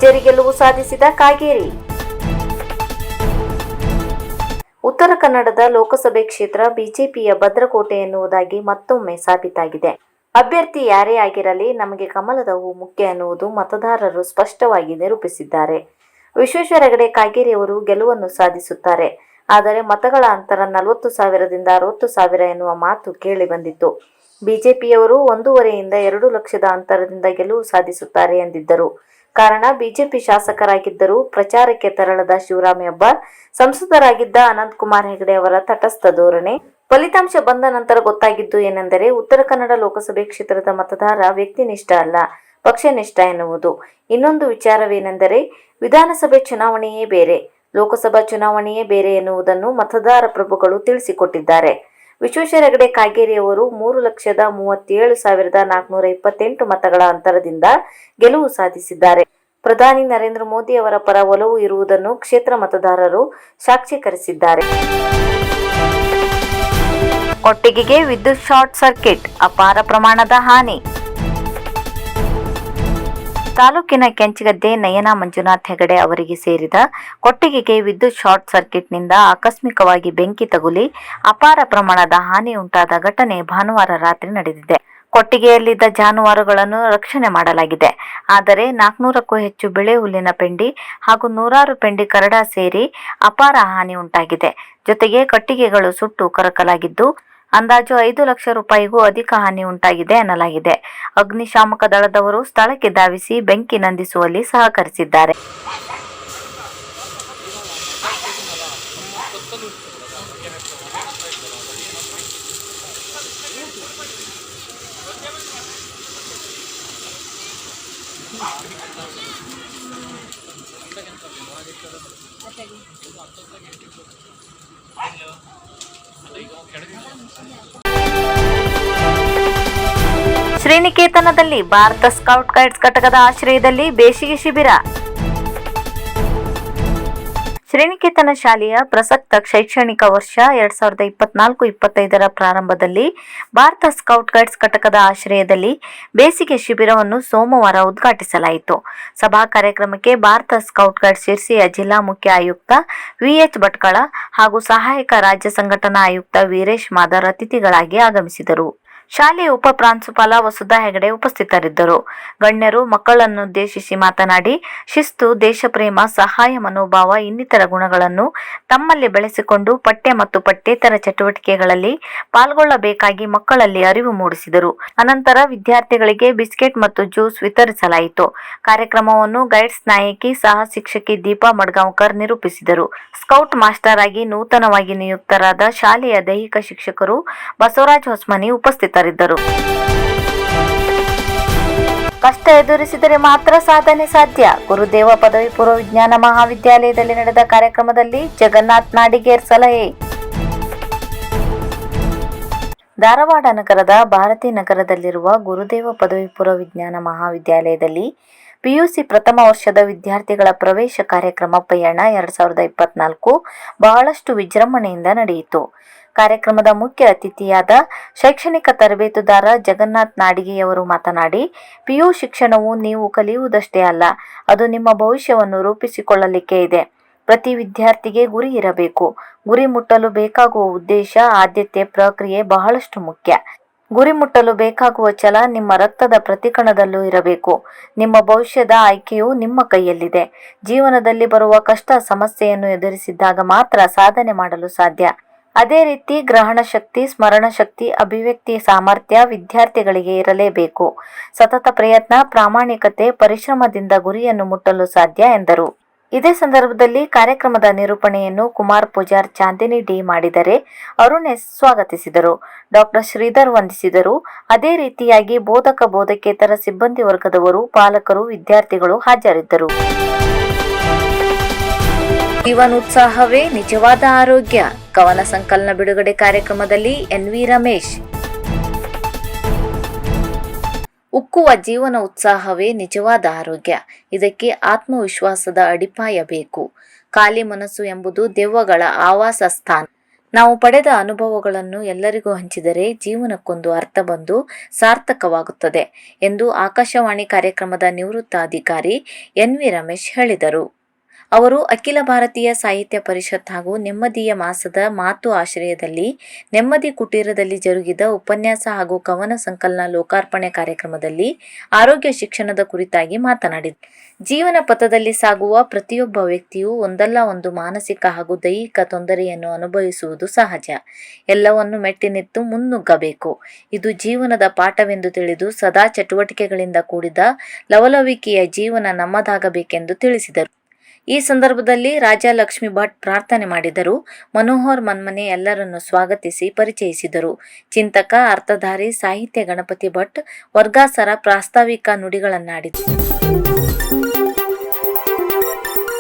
ಭರ್ಜರಿ ಗೆಲುವು ಸಾಧಿಸಿದ ಕಾಗೇರಿ. ಉತ್ತರ ಕನ್ನಡದ ಲೋಕಸಭೆ ಕ್ಷೇತ್ರ ಬಿಜೆಪಿಯ ಭದ್ರಕೋಟೆ ಎನ್ನುವುದಾಗಿ ಮತ್ತೊಮ್ಮೆ ಸಾಬೀತಾಗಿದೆ. ಅಭ್ಯರ್ಥಿ ಯಾರೇ ಆಗಿರಲಿ ನಮಗೆ ಕಮಲದ ಹೂ ಮುಖ್ಯ ಎನ್ನುವುದು ಮತದಾರರು ಸ್ಪಷ್ಟವಾಗಿ ನಿರೂಪಿಸಿದ್ದಾರೆ. ವಿಶ್ವೇಶ್ವರ ಹೆಗಡೆ ಕಾಗೇರಿಯವರು ಗೆಲುವನ್ನು ಸಾಧಿಸುತ್ತಾರೆ. ಆದರೆ ಮತಗಳ ಅಂತರ 40,000ದಿಂದ 60,000 ಎನ್ನುವ ಮಾತು ಕೇಳಿ ಬಂದಿತ್ತು. ಬಿಜೆಪಿಯವರು 1.5ರಿಂದ 2 ಲಕ್ಷದ ಅಂತರದಿಂದ ಗೆಲುವು ಸಾಧಿಸುತ್ತಾರೆ ಎಂದಿದ್ದರು. ಕಾರಣ ಬಿಜೆಪಿ ಶಾಸಕರಾಗಿದ್ದರೂ ಪ್ರಚಾರಕ್ಕೆ ತೆರಳದ ಶಿವರಾಮ ಹೆಬ್ಬಾರ್, ಸಂಸದರಾಗಿದ್ದ ಅನಂತಕುಮಾರ್ ಹೆಗಡೆ ಅವರ ತಟಸ್ಥ ಧೋರಣೆ. ಫಲಿತಾಂಶ ಬಂದ ನಂತರ ಗೊತ್ತಾಗಿದ್ದು ಏನೆಂದರೆ, ಉತ್ತರ ಕನ್ನಡ ಲೋಕಸಭೆ ಕ್ಷೇತ್ರದ ಮತದಾರ ವ್ಯಕ್ತಿನಿಷ್ಠ ಅಲ್ಲ, ಪಕ್ಷನಿಷ್ಠ ಎನ್ನುವುದು. ಇನ್ನೊಂದು ವಿಚಾರವೇನೆಂದರೆ, ವಿಧಾನಸಭೆ ಚುನಾವಣೆಯೇ ಬೇರೆ, ಲೋಕಸಭಾ ಚುನಾವಣೆಯೇ ಬೇರೆ ಎನ್ನುವುದನ್ನು ಮತದಾರ ಪ್ರಭುಗಳು ತಿಳಿಸಿಕೊಟ್ಟಿದ್ದಾರೆ. ವಿಶ್ವೇಶ್ವರ ಹೆಗಡೆ ಕಾಗೇರಿಯವರು 3,37,428 ಮತಗಳ ಅಂತರದಿಂದ ಗೆಲುವು ಸಾಧಿಸಿದ್ದಾರೆ. ಪ್ರಧಾನಿ ನರೇಂದ್ರ ಮೋದಿ ಅವರ ಪರ ಒಲವು ಇರುವುದನ್ನು ಕ್ಷೇತ್ರ ಮತದಾರರು ಸಾಕ್ಷೀಕರಿಸಿದ್ದಾರೆ. ಕೊಟ್ಟಿಗೆಗೆ ವಿದ್ಯುತ್ ಶಾರ್ಟ್ ಸರ್ಕ್ಯೂಟ್, ಅಪಾರ ಪ್ರಮಾಣದ ಹಾನಿ. ತಾಲೂಕಿನ ಕೆಂಚಗದ್ದೆ ನಯನಾ ಮಂಜುನಾಥ್ ಹೆಗಡೆ ಅವರಿಗೆ ಸೇರಿದ ಕೊಟ್ಟಿಗೆಗೆ ವಿದ್ಯುತ್ ಶಾರ್ಟ್ ಸರ್ಕ್ಯೂಟ್ನಿಂದ ಆಕಸ್ಮಿಕವಾಗಿ ಬೆಂಕಿ ತಗುಲಿ ಅಪಾರ ಪ್ರಮಾಣದ ಹಾನಿ ಉಂಟಾದ ಘಟನೆ ಭಾನುವಾರ ರಾತ್ರಿ ನಡೆದಿದೆ. ಕೊಟ್ಟಿಗೆಯಲ್ಲಿದ್ದ ಜಾನುವಾರುಗಳನ್ನು ರಕ್ಷಣೆ ಮಾಡಲಾಗಿದೆ. ಆದರೆ 400ಕ್ಕೂ ಹೆಚ್ಚು ಬೆಳೆ ಹುಲ್ಲಿನ ಪೆಂಡಿ ಹಾಗೂ 100 ಪೆಂಡಿ ಕರಡ ಸೇರಿ ಅಪಾರ ಹಾನಿ ಉಂಟಾಗಿದೆ. ಜೊತೆಗೆ ಕಟ್ಟಿಗೆಗಳು ಸುಟ್ಟು ಕರಕಲಾಗಿದ್ದು, ಅಂದಾಜು 5 ಲಕ್ಷ ರೂಪಾಯಿಗೂ ಅಧಿಕ ಹಾನಿ ಉಂಟಾಗಿದೆ ಎನ್ನಲಾಗಿದೆ. ಅಗ್ನಿಶಾಮಕ ದಳದವರು ಸ್ಥಳಕ್ಕೆ ಧಾವಿಸಿ ಬೆಂಕಿ ನಂದಿಸುವಲ್ಲಿ ಸಹಕರಿಸಿದ್ದಾರೆ. ಶ್ರೀನಿಕೇತನದಲ್ಲಿ ಭಾರತ ಸ್ಕೌಟ್ ಗೈಡ್ಸ್ ಘಟಕದ ಆಶ್ರಯದಲ್ಲಿ ಬೇಸಿಗೆ ಶಿಬಿರ. ಶ್ರೀನಿಕೇತನ ಶಾಲೆಯ ಪ್ರಸಕ್ತ ಶೈಕ್ಷಣಿಕ ವರ್ಷ 2024-25ರ ಪ್ರಾರಂಭದಲ್ಲಿ ಭಾರತ ಸ್ಕೌಟ್ ಗೈಡ್ಸ್ ಘಟಕದ ಆಶ್ರಯದಲ್ಲಿ ಬೇಸಿಗೆ ಶಿಬಿರವನ್ನು ಸೋಮವಾರ ಉದ್ಘಾಟಿಸಲಾಯಿತು. ಸಭಾ ಕಾರ್ಯಕ್ರಮಕ್ಕೆ ಭಾರತ ಸ್ಕೌಟ್ ಗೈಡ್ಸ್ ಶಿರ್ಸಿಯ ಜಿಲ್ಲಾ ಮುಖ್ಯ ಆಯುಕ್ತ ವಿಎಚ್ ಭಟ್ಕಳ ಹಾಗೂ ಸಹಾಯಕ ರಾಜ್ಯ ಸಂಘಟನಾ ಆಯುಕ್ತ ವೀರೇಶ್ ಮಾದರ್ ಅತಿಥಿಗಳಾಗಿ ಆಗಮಿಸಿದರು. ಶಾಲೆಯ ಉಪ ಪ್ರಾಂಶುಪಾಲ ವಸುಧಾ ಹೆಗಡೆ ಉಪಸ್ಥಿತರಿದ್ದರು. ಗಣ್ಯರು ಮಕ್ಕಳನ್ನುದ್ದೇಶಿಸಿ ಮಾತನಾಡಿ, ಶಿಸ್ತು, ದೇಶಪ್ರೇಮ, ಸಹಾಯ ಮನೋಭಾವ ಇನ್ನಿತರ ಗುಣಗಳನ್ನು ತಮ್ಮಲ್ಲಿ ಬೆಳೆಸಿಕೊಂಡು ಪಠ್ಯ ಮತ್ತು ಪಠ್ಯೇತರ ಚಟುವಟಿಕೆಗಳಲ್ಲಿ ಪಾಲ್ಗೊಳ್ಳಬೇಕಾಗಿ ಮಕ್ಕಳಲ್ಲಿ ಅರಿವು ಮೂಡಿಸಿದರು. ಅನಂತರ ವಿದ್ಯಾರ್ಥಿಗಳಿಗೆ ಬಿಸ್ಕೆಟ್ ಮತ್ತು ಜ್ಯೂಸ್ ವಿತರಿಸಲಾಯಿತು. ಕಾರ್ಯಕ್ರಮವನ್ನು ಗೈಡ್ಸ್ ನಾಯಕಿ ಸಹ ಶಿಕ್ಷಕಿ ದೀಪಾ ಮಡ್ಗಾಂವ್ಕರ್ ನಿರೂಪಿಸಿದರು. ಸ್ಕೌಟ್ ಮಾಸ್ಟರ್ ಆಗಿ ನೂತನವಾಗಿ ನಿಯುಕ್ತರಾದ ಶಾಲೆಯ ದೈಹಿಕ ಶಿಕ್ಷಕರು ಬಸವರಾಜ್ ಹೊಸ್ಮನಿ ಉಪಸ್ಥಿತರಿದ್ದರು. ಕಷ್ಟ ಎದುರಿಸಿದರೆ ಮಾತ್ರ ಸಾಧನೆ ಸಾಧ್ಯ. ಗುರುದೇವ ಪದವಿ ಪೂರ್ವ ವಿಜ್ಞಾನ ಮಹಾವಿದ್ಯಾಲಯದಲ್ಲಿ ನಡೆದ ಕಾರ್ಯಕ್ರಮದಲ್ಲಿ ಜಗನ್ನಾಥ್ ನಾಡಿಗೇರ್ ಸಲಹೆ. ಧಾರವಾಡ ನಗರದ ಭಾರತಿ ನಗರದಲ್ಲಿರುವ ಗುರುದೇವ ಪದವಿ ಪೂರ್ವ ವಿಜ್ಞಾನ ಮಹಾವಿದ್ಯಾಲಯದಲ್ಲಿ ಪಿಯುಸಿ ಪ್ರಥಮ ವರ್ಷದ ವಿದ್ಯಾರ್ಥಿಗಳ ಪ್ರವೇಶ ಕಾರ್ಯಕ್ರಮ ಪಯಣ 2024 ಬಹಳಷ್ಟು ವಿಜೃಂಭಣೆಯಿಂದ ನಡೆಯಿತು. ಕಾರ್ಯಕ್ರಮದ ಮುಖ್ಯ ಅತಿಥಿಯಾದ ಶೈಕ್ಷಣಿಕ ತರಬೇತುದಾರ ಜಗನ್ನಾಥ್ ನಾಡಿಗೆಯವರು ಮಾತನಾಡಿ, ಪಿಯು ಶಿಕ್ಷಣವು ನೀವು ಕಲಿಯುವುದಷ್ಟೇ ಅಲ್ಲ, ಅದು ನಿಮ್ಮ ಭವಿಷ್ಯವನ್ನು ರೂಪಿಸಿಕೊಳ್ಳಲಿಕ್ಕೆ ಇದೆ. ಪ್ರತಿ ವಿದ್ಯಾರ್ಥಿಗೆ ಗುರಿ ಇರಬೇಕು. ಗುರಿ ಮುಟ್ಟಲು ಬೇಕಾಗುವ ಉದ್ದೇಶ, ಆದ್ಯತೆ, ಪ್ರಕ್ರಿಯೆ ಬಹಳಷ್ಟು ಮುಖ್ಯ. ಗುರಿ ಮುಟ್ಟಲು ಬೇಕಾಗುವ ಛಲ ನಿಮ್ಮ ರಕ್ತದ ಪ್ರತಿಕಣದಲ್ಲೂ ಇರಬೇಕು. ನಿಮ್ಮ ಭವಿಷ್ಯದ ಆಯ್ಕೆಯು ನಿಮ್ಮ ಕೈಯಲ್ಲಿದೆ. ಜೀವನದಲ್ಲಿ ಬರುವ ಕಷ್ಟ ಸಮಸ್ಯೆಯನ್ನು ಎದುರಿಸಿದಾಗ ಮಾತ್ರ ಸಾಧನೆ ಮಾಡಲು ಸಾಧ್ಯ. ಅದೇ ರೀತಿ ಗ್ರಹಣ ಶಕ್ತಿ, ಸ್ಮರಣ ಶಕ್ತಿ, ಅಭಿವ್ಯಕ್ತಿ ಸಾಮರ್ಥ್ಯ ವಿದ್ಯಾರ್ಥಿಗಳಿಗೆ ಇರಲೇಬೇಕು. ಸತತ ಪ್ರಯತ್ನ, ಪ್ರಾಮಾಣಿಕತೆ, ಪರಿಶ್ರಮದಿಂದ ಗುರಿಯನ್ನು ಮುಟ್ಟಲು ಸಾಧ್ಯ ಎಂದರು. ಇದೇ ಸಂದರ್ಭದಲ್ಲಿ ಕಾರ್ಯಕ್ರಮದ ನಿರೂಪಣೆಯನ್ನು ಕುಮಾರ್ ಪೂಜಾರ್, ಚಾಂದಿನಿ ಡಿ ಮಾಡಿದರೆ, ಅರುಣ್ ಎಸ್ ಸ್ವಾಗತಿಸಿದರು. ಡಾಕ್ಟರ್ ಶ್ರೀಧರ್ ವಂದಿಸಿದರು. ಅದೇ ರೀತಿಯಾಗಿ ಬೋಧಕ ಬೋಧಕೇತರ ಸಿಬ್ಬಂದಿ ವರ್ಗದವರು, ಪಾಲಕರು, ವಿದ್ಯಾರ್ಥಿಗಳು ಹಾಜರಿದ್ದರು. ಜೀವನೋತ್ಸಾಹವೇ ನಿಜವಾದ ಆರೋಗ್ಯ. ಕವನ ಸಂಕಲನ ಬಿಡುಗಡೆ ಕಾರ್ಯಕ್ರಮದಲ್ಲಿ ಎನ್.ವಿ. ರಮೇಶ್. ಉಕ್ಕುವ ಜೀವನ ಉತ್ಸಾಹವೇ ನಿಜವಾದ ಆರೋಗ್ಯ. ಇದಕ್ಕೆ ಆತ್ಮವಿಶ್ವಾಸದ ಅಡಿಪಾಯ ಬೇಕು. ಖಾಲಿ ಮನಸ್ಸು ಎಂಬುದು ದೆವ್ವಗಳ ಆವಾಸ ಸ್ಥಾನ. ನಾವು ಪಡೆದ ಅನುಭವಗಳನ್ನು ಎಲ್ಲರಿಗೂ ಹಂಚಿದರೆ ಜೀವನಕ್ಕೊಂದು ಅರ್ಥ ಬಂದು ಸಾರ್ಥಕವಾಗುತ್ತದೆ ಎಂದು ಆಕಾಶವಾಣಿ ಕಾರ್ಯಕ್ರಮದ ನಿವೃತ್ತ ಅಧಿಕಾರಿ ಎನ್.ವಿ. ರಮೇಶ್ ಹೇಳಿದರು. ಅವರು ಅಖಿಲ ಭಾರತೀಯ ಸಾಹಿತ್ಯ ಪರಿಷತ್ ಹಾಗೂ ನೆಮ್ಮದಿಯ ಮಾಸದ ಮಾತು ಆಶ್ರಯದಲ್ಲಿ ನೆಮ್ಮದಿ ಕುಟೀರದಲ್ಲಿ ಜರುಗಿದ ಉಪನ್ಯಾಸ ಹಾಗೂ ಕವನ ಸಂಕಲನ ಲೋಕಾರ್ಪಣೆ ಕಾರ್ಯಕ್ರಮದಲ್ಲಿ ಆರೋಗ್ಯ ಶಿಕ್ಷಣದ ಕುರಿತಾಗಿ ಮಾತನಾಡಿದರು. ಜೀವನ ಪಥದಲ್ಲಿ ಸಾಗುವ ಪ್ರತಿಯೊಬ್ಬ ವ್ಯಕ್ತಿಯೂ ಒಂದಲ್ಲ ಒಂದು ಮಾನಸಿಕ ಹಾಗೂ ದೈಹಿಕ ತೊಂದರೆಯನ್ನು ಅನುಭವಿಸುವುದು ಸಹಜ. ಎಲ್ಲವನ್ನು ಮೆಟ್ಟಿನಿಂತು ಮುನ್ನುಗ್ಗಬೇಕು. ಇದು ಜೀವನದ ಪಾಠವೆಂದು ತಿಳಿದು ಸದಾ ಚಟುವಟಿಕೆಗಳಿಂದ ಕೂಡಿದ ಲವಲವಿಕೆಯ ಜೀವನ ನಮ್ಮದಾಗಬೇಕೆಂದು ತಿಳಿಸಿದರು. ಈ ಸಂದರ್ಭದಲ್ಲಿ ರಾಜಾ ಲಕ್ಷ್ಮಿ ಭಟ್ ಪ್ರಾರ್ಥನೆ ಮಾಡಿದರು. ಮನೋಹರ್ ಮನ್ಮನೆ ಎಲ್ಲರನ್ನು ಸ್ವಾಗತಿಸಿ ಪರಿಚಯಿಸಿದರು. ಚಿಂತಕ, ಅರ್ಥಧಾರಿ, ಸಾಹಿತ್ಯ ಗಣಪತಿ ಭಟ್ ವರ್ಗಾಸರ ಪ್ರಾಸ್ತಾವಿಕ ನುಡಿಗಳನ್ನಾಡಿದರು.